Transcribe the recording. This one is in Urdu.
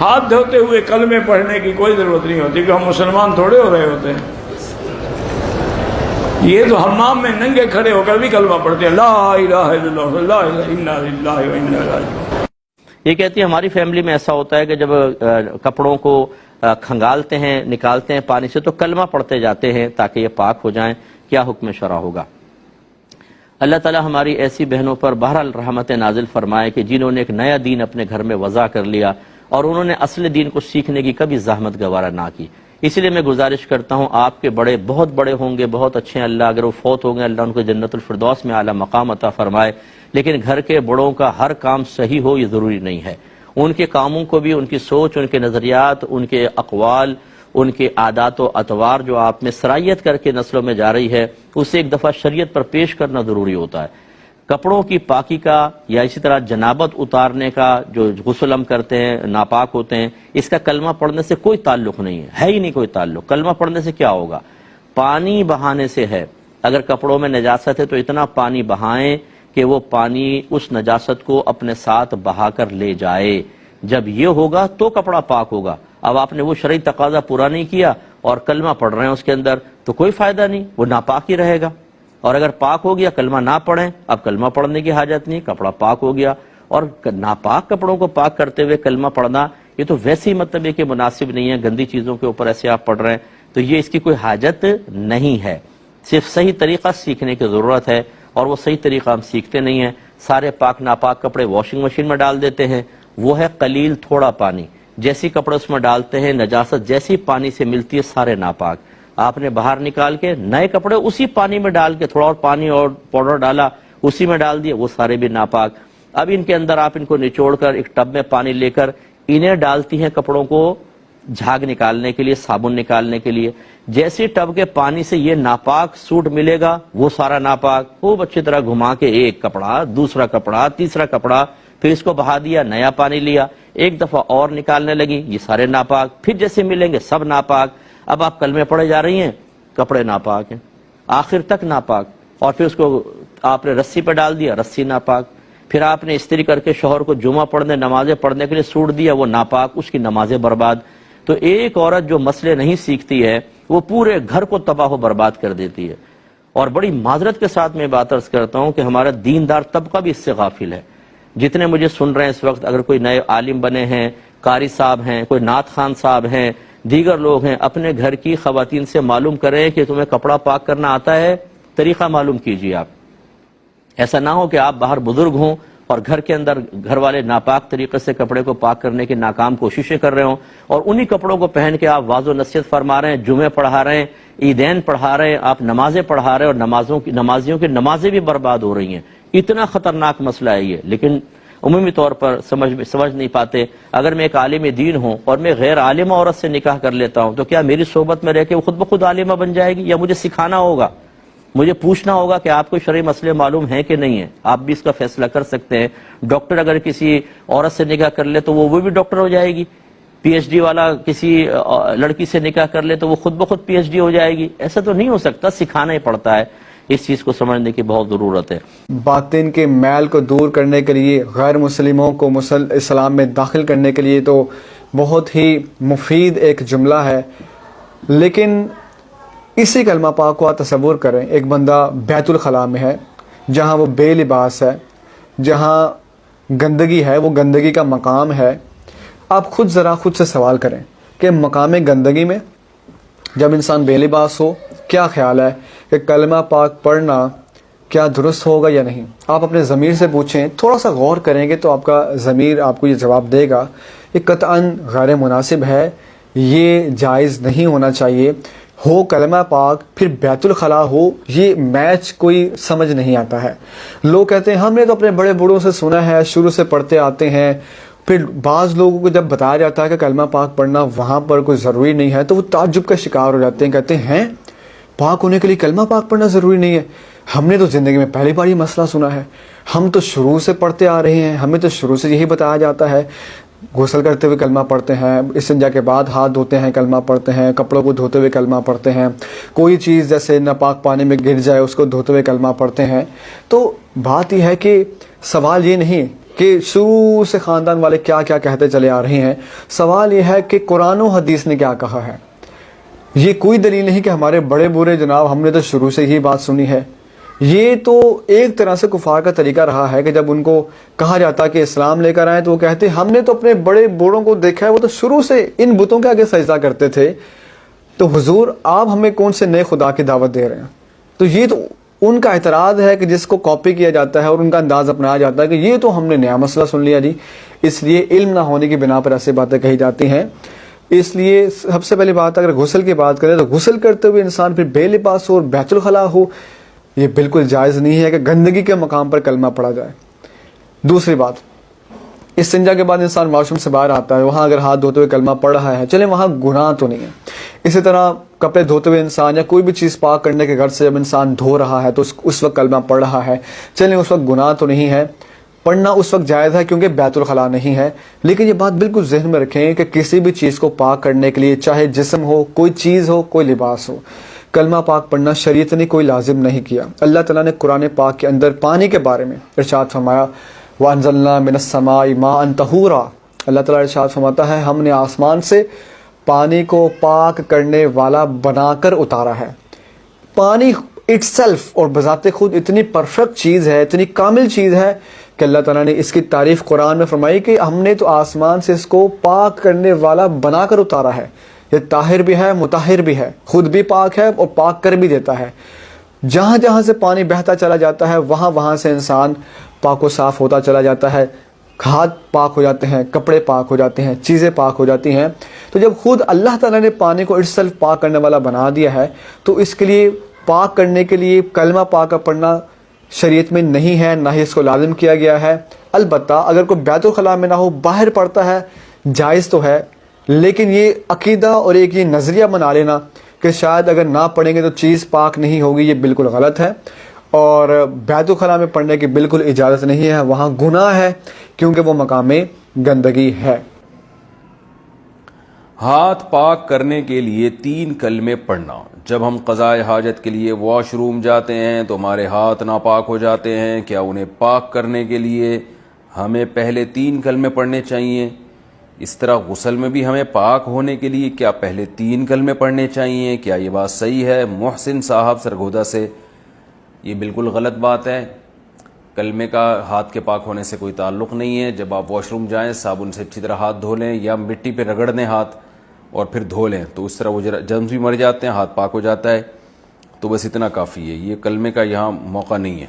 ہاتھ دھوتے ہوئے کلمے پڑھنے کی کوئی ضرورت نہیں ہوتی کہ ہم مسلمان تھوڑے ہو رہے ہوتے ہیں. یہ تو حمام میں ننگے کھڑے ہو کر بھی کلمہ پڑھتے ہیں، لا الہ الا اللہ لا الہ الا اللہ و انا الیہ راجعون. یہ کہتی ہے ہماری فیملی میں ایسا ہوتا ہے کہ جب کپڑوں کو کھنگالتے ہیں، نکالتے ہیں پانی سے، تو کلمہ پڑھتے جاتے ہیں تاکہ یہ پاک ہو جائیں. کیا حکم شرع ہوگا؟ اللہ تعالی ہماری ایسی بہنوں پر بہرحال رحمت نازل فرمائے کہ جنہوں نے ایک نیا دین اپنے گھر میں وضع کر لیا اور انہوں نے اصل دین کو سیکھنے کی کبھی زحمت گوارا نہ کی. اسی لیے میں گزارش کرتا ہوں، آپ کے بڑے بہت بڑے ہوں گے، بہت اچھے ہیں، اللہ اگر وہ فوت ہو گئے اللہ ان کو جنت الفردوس میں اعلیٰ مقام عطا فرمائے، لیکن گھر کے بڑوں کا ہر کام صحیح ہو یہ ضروری نہیں ہے. ان کے کاموں کو بھی، ان کی سوچ، ان کے نظریات، ان کے اقوال، ان کے عادات و اطوار جو آپ میں سرایت کر کے نسلوں میں جا رہی ہے، اسے ایک دفعہ شریعت پر پیش کرنا ضروری ہوتا ہے. کپڑوں کی پاکی کا یا اسی طرح جنابت اتارنے کا، جو غسل ہم کرتے ہیں ناپاک ہوتے ہیں، اس کا کلمہ پڑھنے سے کوئی تعلق نہیں ہے ہی نہیں کوئی تعلق. کلمہ پڑھنے سے کیا ہوگا؟ پانی بہانے سے ہے. اگر کپڑوں میں نجاست ہے تو اتنا پانی بہائیں کہ وہ پانی اس نجاست کو اپنے ساتھ بہا کر لے جائے. جب یہ ہوگا تو کپڑا پاک ہوگا. اب آپ نے وہ شرعی تقاضا پورا نہیں کیا اور کلمہ پڑھ رہے ہیں اس کے اندر، تو کوئی فائدہ نہیں، وہ ناپاک ہی رہے گا. اور اگر پاک ہو گیا، کلمہ نہ پڑھیں، اب کلمہ پڑھنے کی حاجت نہیں، کپڑا پاک ہو گیا. اور ناپاک کپڑوں کو پاک کرتے ہوئے کلمہ پڑھنا، یہ تو ویسے ہی مطلب ہے کہ مناسب نہیں ہے. گندی چیزوں کے اوپر ایسے آپ پڑھ رہے ہیں تو یہ اس کی کوئی حاجت نہیں ہے. صرف صحیح طریقہ سیکھنے کی ضرورت ہے، اور وہ صحیح طریقہ ہم سیکھتے نہیں ہیں. سارے پاک ناپاک کپڑے واشنگ مشین میں ڈال دیتے ہیں، وہ ہے قلیل تھوڑا پانی. جیسی کپڑے اس میں ڈالتے ہیں، نجاست جیسی پانی سے ملتی ہے سارے ناپاک. آپ نے باہر نکال کے نئے کپڑے اسی پانی میں ڈال کے، تھوڑا اور پانی اور پاؤڈر ڈالا اسی میں ڈال دیا، وہ سارے بھی ناپاک. اب ان کے اندر آپ ان کو نچوڑ کر ایک ٹب میں پانی لے کر انہیں ڈالتی ہیں کپڑوں کو جھاگ نکالنے کے لیے، صابن نکالنے کے لیے. جیسے ٹب کے پانی سے یہ ناپاک سوٹ ملے گا، وہ سارا ناپاک. خوب اچھی طرح گھما کے ایک کپڑا، دوسرا کپڑا، تیسرا کپڑا، پھر اس کو بہا دیا، نیا پانی لیا، ایک دفعہ اور نکالنے لگی، یہ سارے ناپاک. پھر جیسے ملیں گے سب ناپاک. اب آپ کلمے پڑھے جا رہی ہیں، کپڑے ناپاک ہیں آخر تک ناپاک. اور پھر اس کو آپ نے رسی پہ ڈال دیا، رسی ناپاک. پھر آپ نے استری کر کے شوہر کو جمعہ پڑھنے، نمازیں پڑھنے کے لیے سوٹ دیا، وہ ناپاک، اس کی نمازیں برباد. تو ایک عورت جو مسئلے نہیں سیکھتی ہے وہ پورے گھر کو تباہ و برباد کر دیتی ہے. اور بڑی معذرت کے ساتھ میں بات عرض کرتا ہوں کہ ہمارا دیندار طبقہ بھی اس سے غافل ہے. جتنے مجھے سن رہے ہیں اس وقت، اگر کوئی نئے عالم بنے ہیں، قاری صاحب ہیں، کوئی نعت خان صاحب ہیں، دیگر لوگ ہیں، اپنے گھر کی خواتین سے معلوم کریں کہ تمہیں کپڑا پاک کرنا آتا ہے، طریقہ معلوم کیجیے. آپ ایسا نہ ہو کہ آپ باہر بزرگ ہوں اور گھر کے اندر گھر والے ناپاک طریقے سے کپڑے کو پاک کرنے کی ناکام کوششیں کر رہے ہوں، اور انہی کپڑوں کو پہن کے آپ واعظ و نصیحت فرما رہے ہیں، جمعے پڑھا رہے ہیں، عیدین پڑھا رہے ہیں، آپ نمازیں پڑھا رہے ہیں، اور نمازیوں کی نمازیں بھی برباد ہو رہی ہیں. اتنا خطرناک مسئلہ ہے یہ. لیکن عمومی طور پر سمجھ نہیں پاتے. اگر میں ایک عالم دین ہوں اور میں غیر عالمہ عورت سے نکاح کر لیتا ہوں تو کیا میری صحبت میں رہ کے وہ خود بخود عالمہ بن جائے گی، یا مجھے سکھانا ہوگا، مجھے پوچھنا ہوگا کہ آپ کو شرعی مسئلے معلوم ہیں کہ نہیں ہیں؟ آپ بھی اس کا فیصلہ کر سکتے ہیں. ڈاکٹر اگر کسی عورت سے نکاح کر لے تو وہ بھی ڈاکٹر ہو جائے گی. پی ایچ ڈی والا کسی لڑکی سے نکاح کر لے تو وہ خود بخود پی ایچ ڈی ہو جائے گی. ایسا تو نہیں ہو سکتا، سکھانا ہی پڑتا ہے. اس چیز کو سمجھنے کی بہت ضرورت ہے. باطن کے میل کو دور کرنے کے لیے، غیر مسلموں کو اسلام میں داخل کرنے کے لیے تو بہت ہی مفید ایک جملہ ہے. لیکن اسی کلمہ پاک کو آپ تصور کریں، ایک بندہ بیت الخلاء میں ہے، جہاں وہ بے لباس ہے، جہاں گندگی ہے، وہ گندگی کا مقام ہے. آپ خود سے سوال کریں کہ مقام گندگی میں جب انسان بے لباس ہو، کیا خیال ہے کہ کلمہ پاک پڑھنا کیا درست ہوگا یا نہیں؟ آپ اپنے ضمیر سے پوچھیں، تھوڑا سا غور کریں گے تو آپ کا ضمیر آپ کو یہ جواب دے گا. یہ قطعاً غیر مناسب ہے، یہ جائز نہیں ہونا چاہیے. ہو کلمہ پاک پھر بیت الخلاء ہو، یہ میچ کوئی سمجھ نہیں آتا ہے. لوگ کہتے ہیں ہم نے تو اپنے بڑے بوڑھوں سے سنا ہے، شروع سے پڑھتے آتے ہیں. پھر بعض لوگوں کو جب بتایا جاتا ہے کہ کلمہ پاک پڑھنا وہاں پر کوئی ضروری نہیں ہے تو وہ تعجب کا شکار ہو جاتے ہیں. کہتے ہیں پاک ہونے کے لیے کلمہ پاک پڑھنا ضروری نہیں ہے؟ ہم نے تو زندگی میں پہلی بار یہ مسئلہ سنا ہے. ہم تو شروع سے پڑھتے آ رہے ہیں، ہمیں تو شروع سے یہی بتایا جاتا ہے. غسل کرتے ہوئے کلمہ پڑھتے ہیں، استنجا کے بعد ہاتھ دھوتے ہیں کلمہ پڑھتے ہیں، کپڑوں کو دھوتے ہوئے کلمہ پڑھتے ہیں، کوئی چیز جیسے ناپاک پانی میں گر جائے اس کو دھوتے ہوئے کلمہ پڑھتے ہیں. تو بات یہ ہے کہ سوال یہ نہیں کہ شروع سے خاندان والے کیا کیا کہتے چلے آ رہے ہیں. سوال یہ ہے کہ قرآن و حدیث نے کیا کہا ہے. یہ کوئی دلیل نہیں کہ ہمارے بڑے برے جناب ہم نے تو شروع سے ہی بات سنی ہے. یہ تو ایک طرح سے کفار کا طریقہ رہا ہے کہ جب ان کو کہا جاتا کہ اسلام لے کر آئیں تو وہ کہتے ہم نے تو اپنے بڑے بوڑھوں کو دیکھا ہے وہ تو شروع سے ان بتوں کے آگے سجدہ کرتے تھے, تو حضور آپ ہمیں کون سے نئے خدا کی دعوت دے رہے ہیں. تو یہ تو ان کا اعتراض ہے کہ جس کو کاپی کیا جاتا ہے اور ان کا انداز اپنایا جاتا ہے کہ یہ تو ہم نے نیا مسئلہ سن لیا جی. اس لیے علم نہ ہونے کی بنا پر ایسی باتیں کہی جاتی ہیں. اس لیے سب سے پہلی بات اگر غسل کی بات کریں تو غسل کرتے ہوئے انسان پھر بے لباس ہو اور بیت الخلاء ہو, یہ بالکل جائز نہیں ہے کہ گندگی کے مقام پر کلمہ پڑھا جائے. دوسری بات, استنجا کے بعد انسان واش روم سے باہر آتا ہے, وہاں اگر ہاتھ دھوتے ہوئے کلمہ پڑھ رہا ہے چلے وہاں گناہ تو نہیں ہے. اسی طرح کپڑے دھوتے ہوئے انسان یا کوئی بھی چیز پاک کرنے کے گھر سے جب انسان دھو رہا ہے تو اس وقت کلمہ پڑھ رہا ہے, چلیں اس وقت گناہ تو نہیں ہے, پڑھنا اس وقت جائز ہے کیونکہ بیت الخلاء نہیں ہے. لیکن یہ بات بالکل ذہن میں رکھیں کہ کسی بھی چیز کو پاک کرنے کے لیے چاہے جسم ہو, کوئی چیز ہو, کوئی لباس ہو, کلمہ پاک پڑھنا شریعت نے کوئی لازم نہیں کیا. اللہ تعالیٰ نے قرآن پاک کے اندر پانی کے بارے میں ارشاد فرمایا وَأَنزَلْنَا مِنَ السَّمَاءِ مَاءً طَهُورًا. اللہ تعالیٰ ارشاد فرماتا ہے ہم نے آسمان سے پانی کو پاک کرنے والا بنا کر اتارا ہے. پانی اٹ سیلف اور بذات خود اتنی پرفیکٹ چیز ہے, اتنی کامل چیز ہے کہ اللہ تعالیٰ نے اس کی تعریف قرآن میں فرمائی کہ ہم نے تو آسمان سے اس کو پاک کرنے والا بنا کر اتارا ہے. یہ طاہر بھی ہے, مطہر بھی ہے, خود بھی پاک ہے اور پاک کر بھی دیتا ہے. جہاں جہاں سے پانی بہتا چلا جاتا ہے وہاں وہاں سے انسان پاک و صاف ہوتا چلا جاتا ہے, ہاتھ پاک ہو جاتے ہیں, کپڑے پاک ہو جاتے ہیں, چیزیں پاک ہو جاتی ہیں. تو جب خود اللہ تعالیٰ نے پانی کو اٹسیلف پاک کرنے والا بنا دیا ہے تو اس کے لیے پاک کرنے کے لیے کلمہ پاک کا پڑھنا شریعت میں نہیں ہے, نہ ہی اس کو لازم کیا گیا ہے. البتہ اگر کوئی بیت الخلاء میں نہ ہو باہر پڑھتا ہے جائز تو ہے, لیکن یہ عقیدہ اور ایک یہ نظریہ بنا لینا کہ شاید اگر نہ پڑھیں گے تو چیز پاک نہیں ہوگی, یہ بالکل غلط ہے. اور بیت الخلاء میں پڑھنے کی بالکل اجازت نہیں ہے, وہاں گناہ ہے کیونکہ وہ مقام گندگی ہے. ہاتھ پاک کرنے کے لیے 3 کلمے پڑھنا. جب ہم قضاء حاجت کے لیے واش روم جاتے ہیں تو ہمارے ہاتھ ناپاک ہو جاتے ہیں, کیا انہیں پاک کرنے کے لیے ہمیں پہلے 3 کلمے پڑھنے چاہیے؟ اس طرح غسل میں بھی ہمیں پاک ہونے کے لیے کیا پہلے 3 کلمے پڑھنے چاہیے؟ کیا یہ بات صحیح ہے؟ محسن صاحب سرگودا سے, یہ بالکل غلط بات ہے. کلمے کا ہاتھ کے پاک ہونے سے کوئی تعلق نہیں ہے. جب آپ واش روم جائیں صابن سے اچھی طرح ہاتھ دھو لیں یا مٹی پہ رگڑ دیں ہاتھ اور پھر دھو لیں تو اس طرح وہ جرمز بھی مر جاتے ہیں, ہاتھ پاک ہو جاتا ہے. تو بس اتنا کافی ہے, یہ کلمے کا یہاں موقع نہیں ہے.